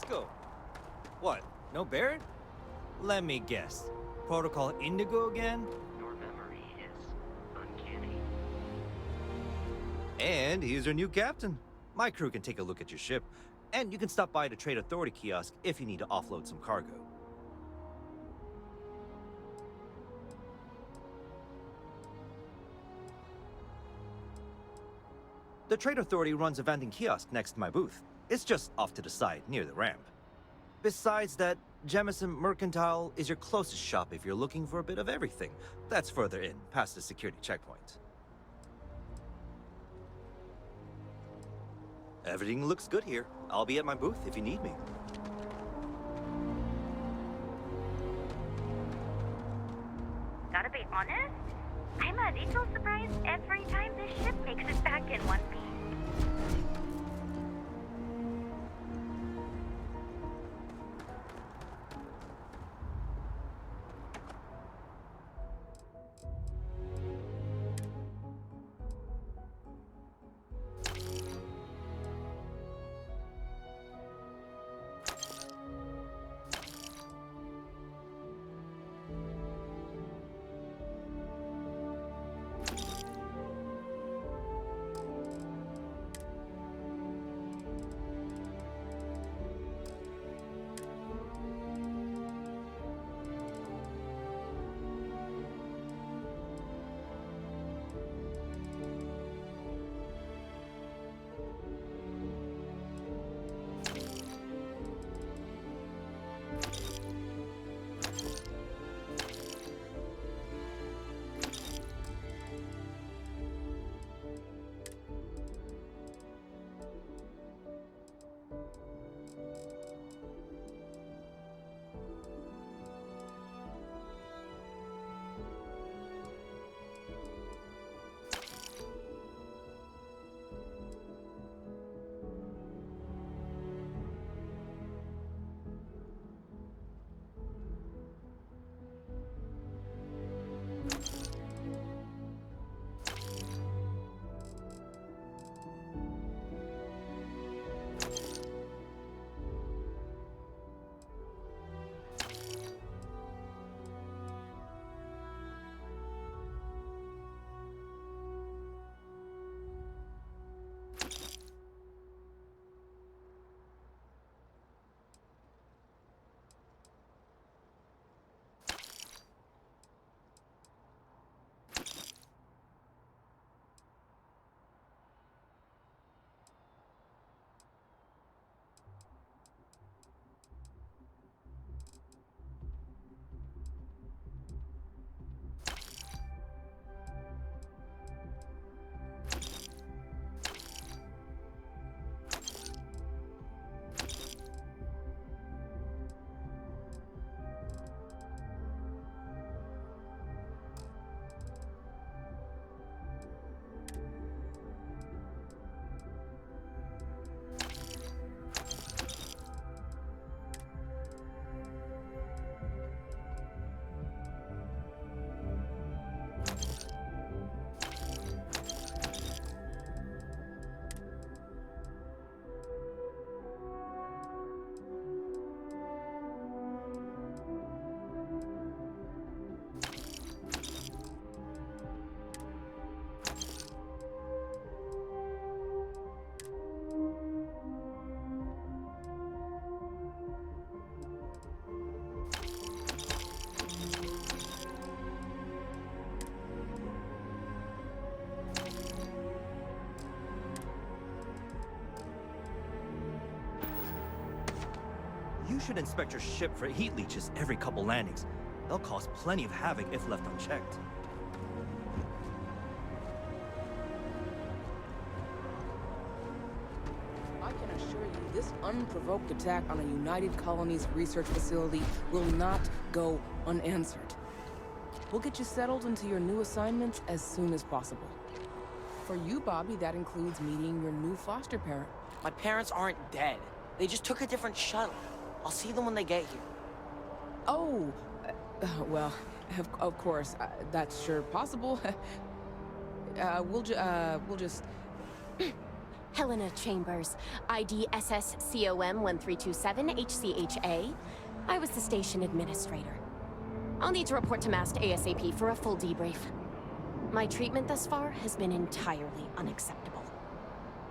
go. What? No Barrett? Let me guess. Protocol Indigo again? Your memory is uncanny. And he's your new captain. My crew can take a look at your ship, and you can stop by the Trade Authority kiosk if you need to offload some cargo. The Trade Authority runs a vending kiosk next to my booth. It's just off to the side, near the ramp. Besides that, Jemison Mercantile is your closest shop if you're looking for a bit of everything. That's further in, past the security checkpoint. Everything looks good here. I'll be at my booth if you need me. Gotta be honest, I'm a little surprised every time this ship makes it back in one piece. You should inspect your ship for heat leeches every couple landings. They'll cause plenty of havoc if left unchecked. I can assure you, this unprovoked attack on a United Colonies research facility will not go unanswered. We'll get you settled into your new assignments as soon as possible. For you, Bobby, that includes meeting your new foster parent. My parents aren't dead. They just took a different shuttle. I'll see them when they get here. Oh, well, of course, that's sure possible. We'll just... Helena Chambers, ID SSCOM1327HCHA. I was the station administrator. I'll need to report to MAST ASAP for a full debrief. My treatment thus far has been entirely unacceptable.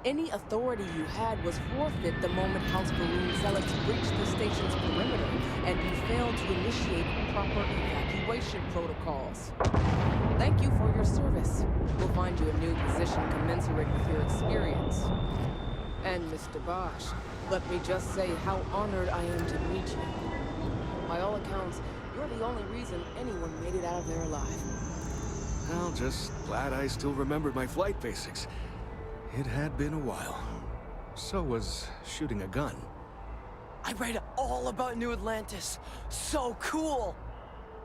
Any authority you had was forfeit the moment House Balloon Zealots breached the station's perimeter, and you failed to initiate proper evacuation protocols. Thank you for your service. We'll find you a new position commensurate with your experience. And Mr. Bosch, let me just say how honored I am to meet you. By all accounts, you're the only reason anyone made it out of there alive. Well, just glad I still remembered my flight basics. It had been a while. So was shooting a gun. I read all about New Atlantis. So cool!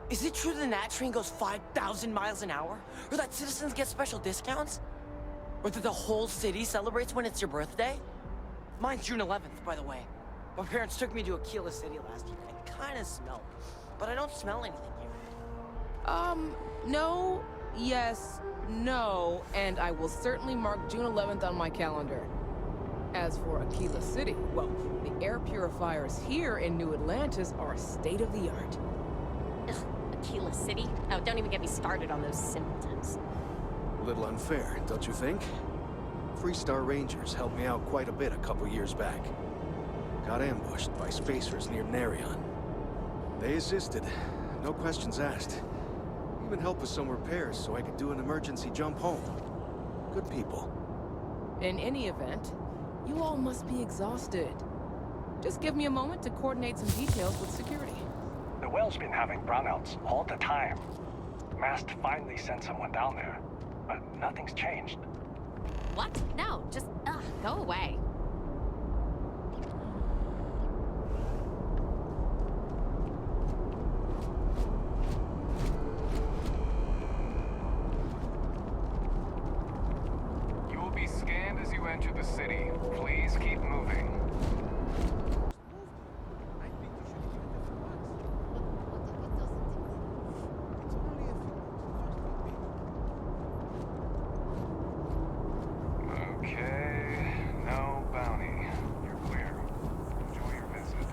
Is it true the Nat train goes 5,000 miles an hour? Or that citizens get special discounts? Or that the whole city celebrates when it's your birthday? Mine's June 11th, by the way. My parents took me to Aquila City last year. I kinda smell. But I don't smell anything here. No, yes, no, and I will certainly mark June 11th on my calendar. As for Aquila City, well, the air purifiers here in New Atlantis are state-of-the-art. Ugh, Aquila City? Oh, don't even get me started on those simpletons. A little unfair, don't you think? Freestar Rangers helped me out quite a bit a couple years back. Got ambushed by spacers near Narion. They assisted, no questions asked. Even helped with some repairs so I could do an emergency jump home. Good people. In any event, you all must be exhausted. Just give me a moment to coordinate some details with security. The well's been having brownouts all the time. Mast finally sent someone down there, but nothing's changed. What? No, just, go away. You will be scanned as you enter the city. Please keep moving. Okay, no bounty. You're clear. Enjoy your visit.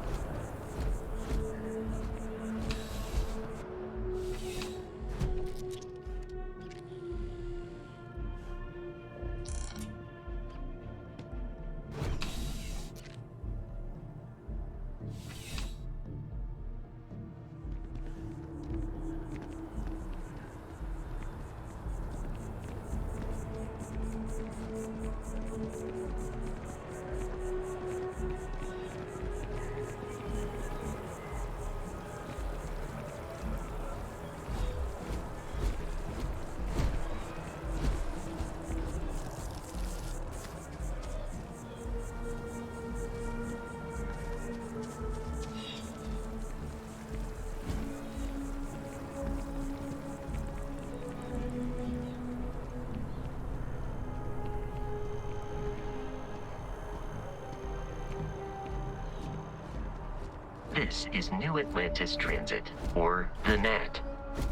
This is New Atlantis Transit, or the NAT.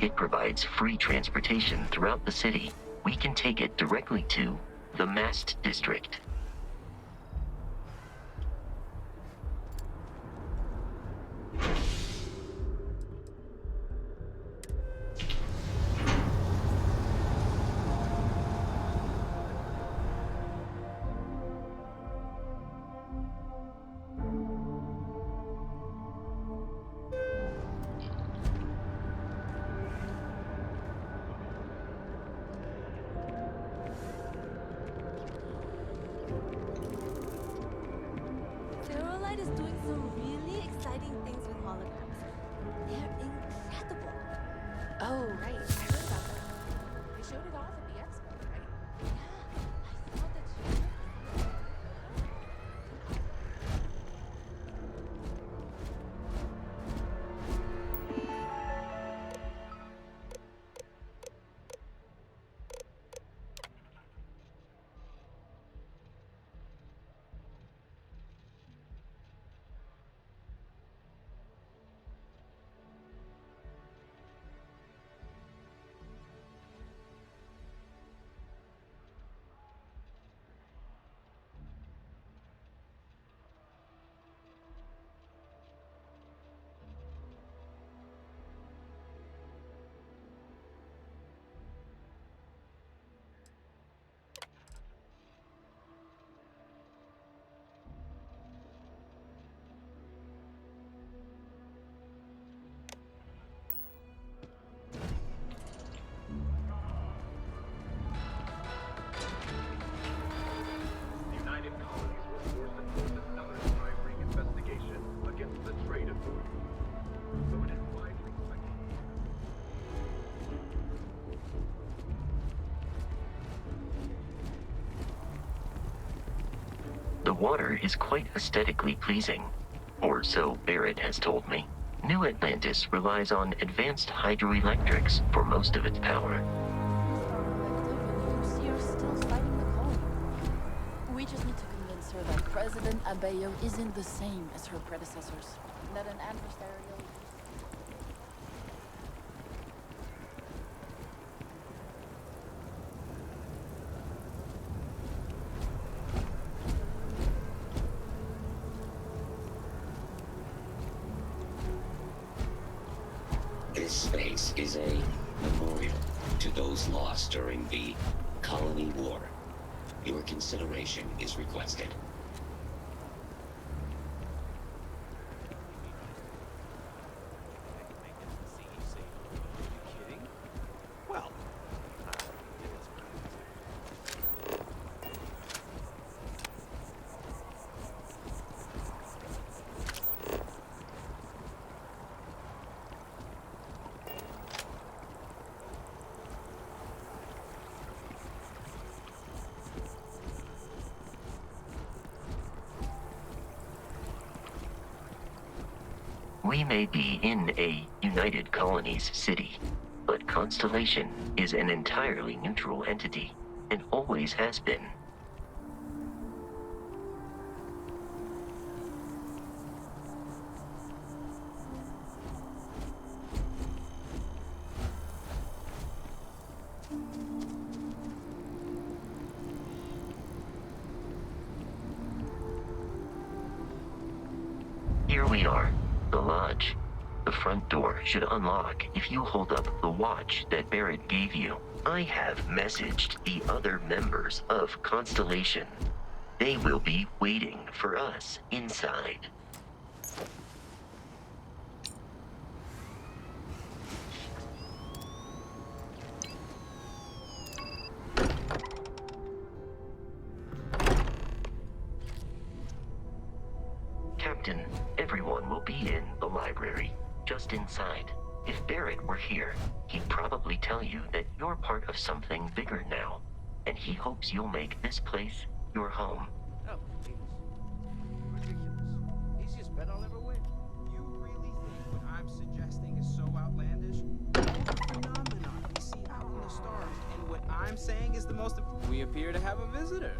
It provides free transportation throughout the city. We can take it directly to the Mast District. Is doing some really exciting things with holograms. They're incredible. Oh, right. I heard about that. They showed it off at the expo, right? Yeah, I saw that water is quite aesthetically pleasing. Or so Barrett has told me. New Atlantis relies on advanced hydroelectrics for most of its power. You're still fighting the colony. We just need to convince her that President Abeyo isn't the same as her predecessors. That an adversarial... This space is a memorial to those lost during the Colony War. Your consideration is requested. Well, We may be in a United Colonies city, but Constellation is an entirely neutral entity, and always has been. Here we are. The lodge. The front door should unlock if you hold up the watch that Barrett gave you. I have messaged the other members of Constellation. They will be waiting for us inside. Captain, everyone will be in the library, just inside. If Barrett were here, he'd probably tell you that you're part of something bigger now, and he hopes you'll make this place your home. Oh, please. Ridiculous. Easiest bet I'll ever win. You really think what I'm suggesting is so outlandish? Phenomenon we see out in the stars, and what I'm saying is the most... We appear to have a visitor.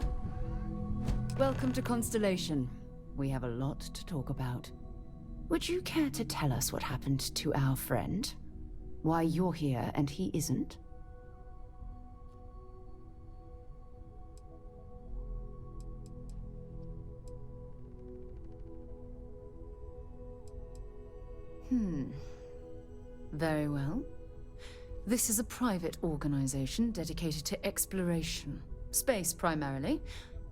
Welcome to Constellation. We have a lot to talk about. Would you care to tell us what happened to our friend? Why you're here and he isn't? Very well. This is a private organization dedicated to exploration. Space primarily,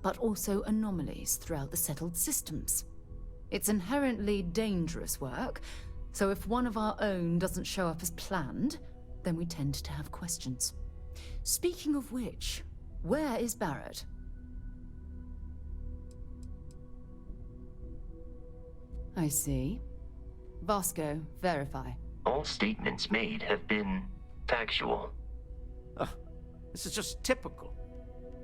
but also anomalies throughout the settled systems. It's inherently dangerous work, so if one of our own doesn't show up as planned, then we tend to have questions. Speaking of which, where is Barrett? I see. Vasco, verify. All statements made have been factual. This is just typical.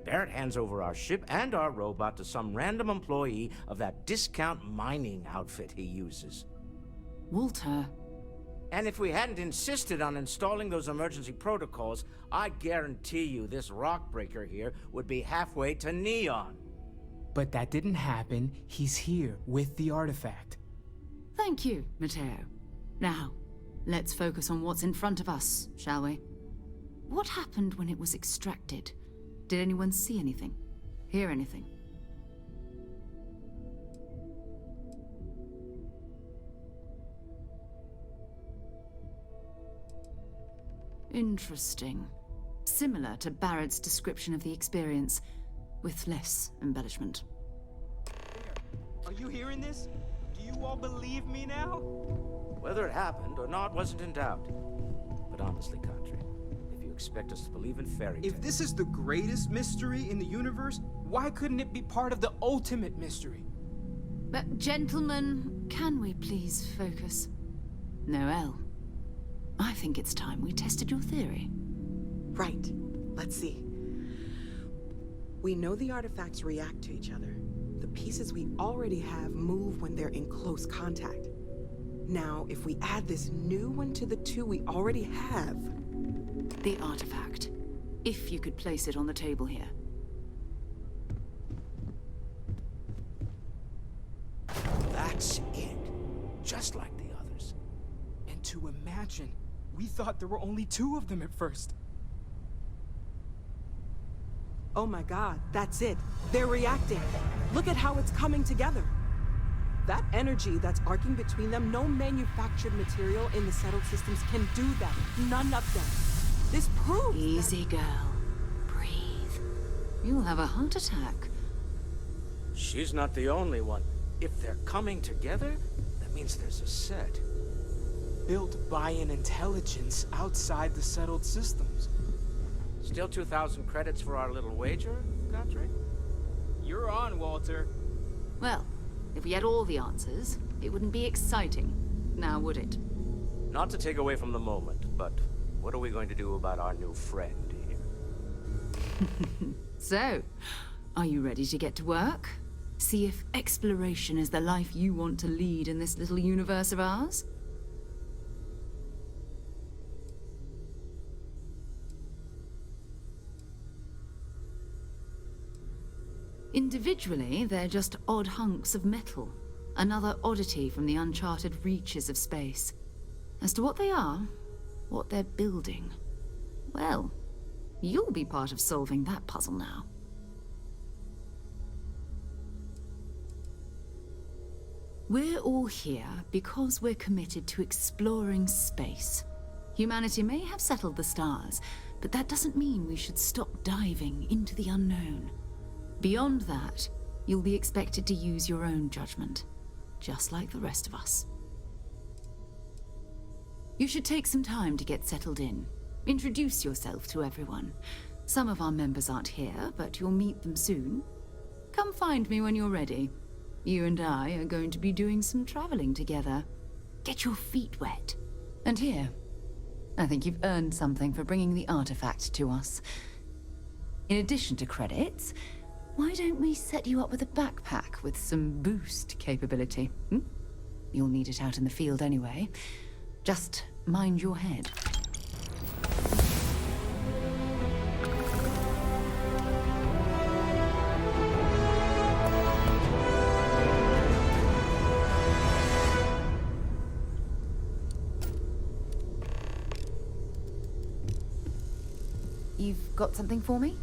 Barrett hands over our ship and our robot to some random employee of that discount mining outfit he uses. Walter. And if we hadn't insisted on installing those emergency protocols, I guarantee you this rock breaker here would be halfway to Neon. But that didn't happen. He's here with the artifact. Thank you, Matteo. Now, let's focus on what's in front of us, shall we? What happened when it was extracted? Did anyone see anything? Hear anything? Interesting. Similar to Barrett's description of the experience, with less embellishment. Are you hearing this? Do you all believe me now? Whether it happened or not wasn't in doubt. But honestly, Country, if you expect us to believe in fairy tales... If this is the greatest mystery in the universe, why couldn't it be part of the ultimate mystery? But gentlemen, can we please focus? Noel, I think it's time we tested your theory. Right. Let's see. We know the artifacts react to each other. The pieces we already have move when they're in close contact. Now, if we add this new one to the two we already have... The artifact. If you could place it on the table here. That's it. Just like the others. And to imagine, we thought there were only 2 of them at first. Oh my god, that's it. They're reacting. Look at how it's coming together. That energy that's arcing between them, no manufactured material in the settled systems can do that. None of them. This proves Easy, girl. Breathe. You'll have a heart attack. She's not the only one. If they're coming together, that means there's a set. Built by an intelligence outside the settled systems. Still 2,000 credits for our little wager, Godfrey? You're on, Walter. Well, if we had all the answers, it wouldn't be exciting, now would it? Not to take away from the moment, but what are we going to do about our new friend here? So, are you ready to get to work? See if exploration is the life you want to lead in this little universe of ours? Individually, they're just odd hunks of metal. Another oddity from the uncharted reaches of space. As to what they are, what they're building, well, you'll be part of solving that puzzle now. We're all here because we're committed to exploring space. Humanity may have settled the stars, but that doesn't mean we should stop diving into the unknown. Beyond that, you'll be expected to use your own judgment, just like the rest of us. You should take some time to get settled in. Introduce yourself to everyone. Some of our members aren't here, but you'll meet them soon. Come find me when you're ready. You and I are going to be doing some traveling together. Get your feet wet. And here, I think you've earned something for bringing the artifact to us. In addition to credits, why don't we set you up with a backpack with some boost capability? You'll need it out in the field anyway. Just mind your head. You've got something for me?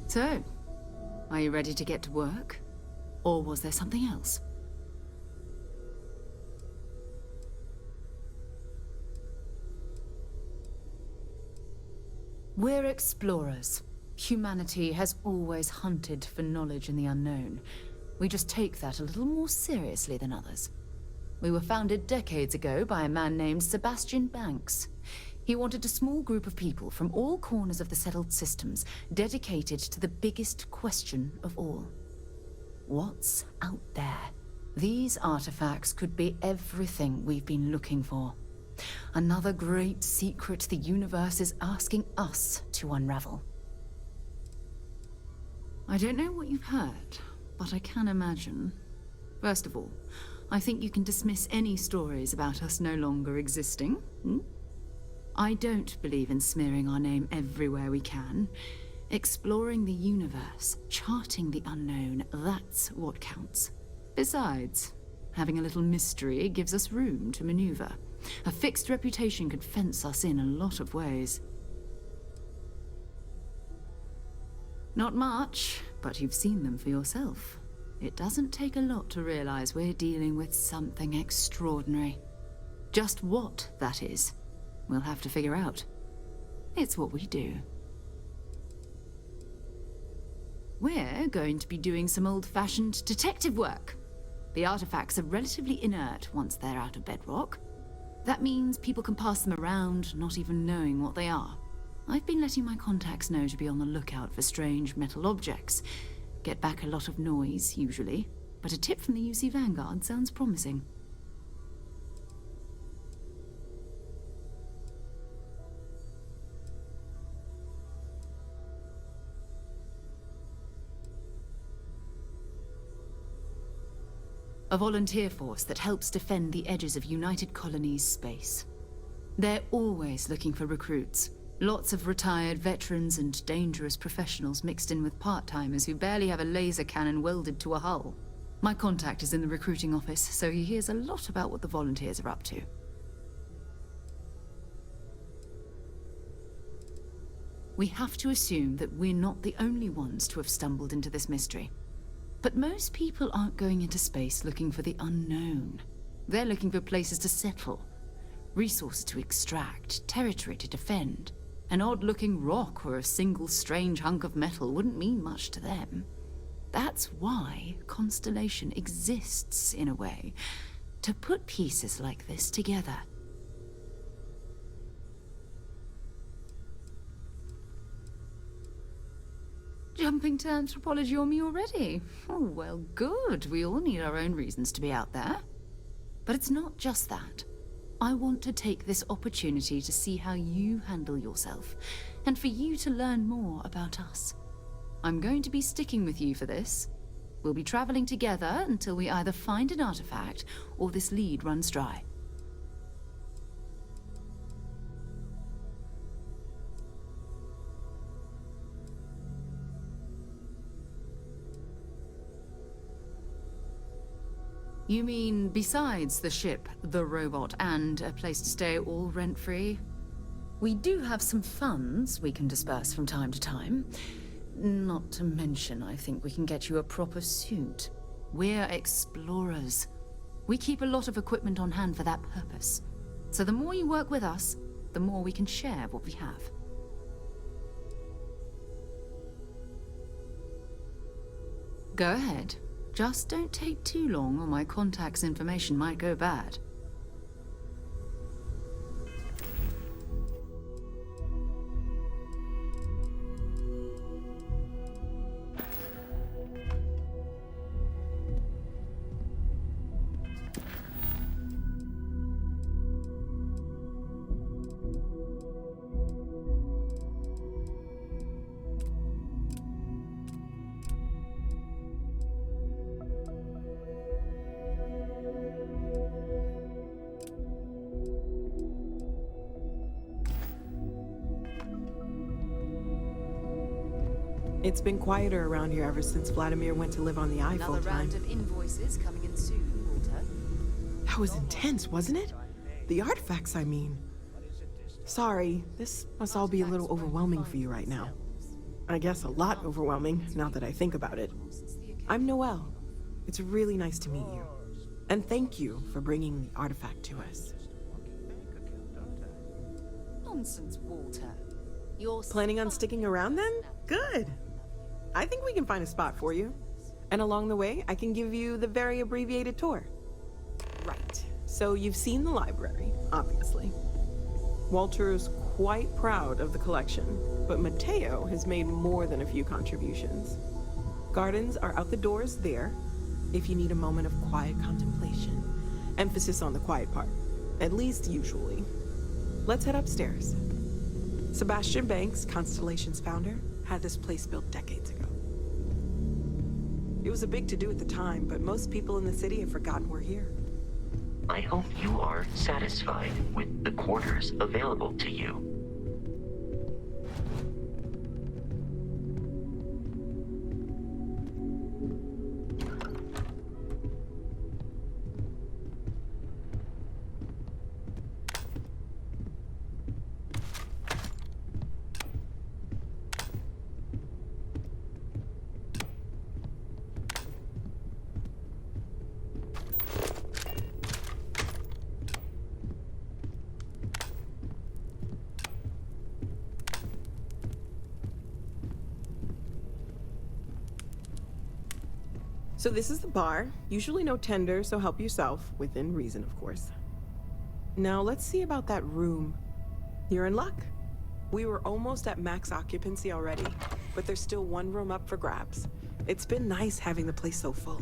So, are you ready to get to work? Or was there something else? We're explorers. Humanity has always hunted for knowledge in the unknown. We just take that a little more seriously than others. We were founded decades ago by a man named Sebastian Banks. He wanted a small group of people from all corners of the settled systems dedicated to the biggest question of all. What's out there? These artifacts could be everything we've been looking for. Another great secret the universe is asking us to unravel. I don't know what you've heard, but I can imagine. First of all, I think you can dismiss any stories about us no longer existing. I don't believe in smearing our name everywhere we can. Exploring the universe, charting the unknown, that's what counts. Besides, having a little mystery gives us room to maneuver. A fixed reputation could fence us in a lot of ways. Not much, but you've seen them for yourself. It doesn't take a lot to realize we're dealing with something extraordinary. Just what that is, we'll have to figure out. It's what we do. We're going to be doing some old-fashioned detective work. The artifacts are relatively inert once they're out of bedrock. That means people can pass them around, not even knowing what they are. I've been letting my contacts know to be on the lookout for strange metal objects. Get back a lot of noise, usually, but a tip from the UC Vanguard sounds promising. A volunteer force that helps defend the edges of United Colonies space. They're always looking for recruits. Lots of retired veterans and dangerous professionals mixed in with part-timers who barely have a laser cannon welded to a hull. My contact is in the recruiting office, so he hears a lot about what the volunteers are up to. We have to assume that we're not the only ones to have stumbled into this mystery. But most people aren't going into space looking for the unknown. They're looking for places to settle, resources to extract, territory to defend. An odd-looking rock or a single strange hunk of metal wouldn't mean much to them. That's why Constellation exists, in a way, to put pieces like this together. Jumping to anthropology on me already? Oh, well, good. We all need our own reasons to be out there. But it's not just that. I want to take this opportunity to see how you handle yourself, and for you to learn more about us. I'm going to be sticking with you for this. We'll be traveling together until we either find an artifact or this lead runs dry. You mean besides the ship, the robot, and a place to stay all rent-free? We do have some funds we can disperse from time to time. Not to mention, I think we can get you a proper suit. We're explorers. We keep a lot of equipment on hand for that purpose. So the more you work with us, the more we can share what we have. Go ahead. Just don't take too long or my contact's information might go bad. It's been quieter around here ever since Vladimir went to live on the eye full Another time. round of invoices coming in soon, Walter. That was intense, wasn't it? The artifacts, I mean. Sorry, this must all be a little overwhelming for you right now. I guess a lot overwhelming, now that I think about it. I'm Noelle. It's really nice to meet you. And thank you for bringing the artifact to us. Nonsense, Walter. You're Planning on sticking around then? Good. I think we can find a spot for you. And along the way, I can give you the very abbreviated tour. Right. So you've seen the library, obviously. Walter's quite proud of the collection, but Mateo has made more than a few contributions. Gardens are out the doors there, if you need a moment of quiet contemplation. Emphasis on the quiet part, at least usually. Let's head upstairs. Sebastian Banks, Constellation's founder, had this place built decades ago. It was a big to-do at the time, but most people in the city have forgotten we're here. I hope you are satisfied with the quarters available to you. So this is the bar. Usually no tender, so help yourself, within reason, of course. Now let's see about that room. You're in luck. We were almost at max occupancy already, but there's still one room up for grabs. It's been nice having the place so full.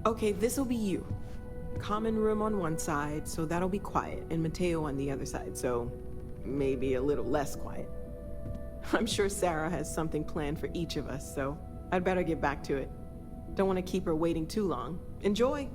Okay, this'll be you. Common room on one side, so that'll be quiet, and Mateo on the other side, so maybe a little less quiet. I'm sure Sarah has something planned for each of us, so I'd better get back to it. Don't want to keep her waiting too long. Enjoy!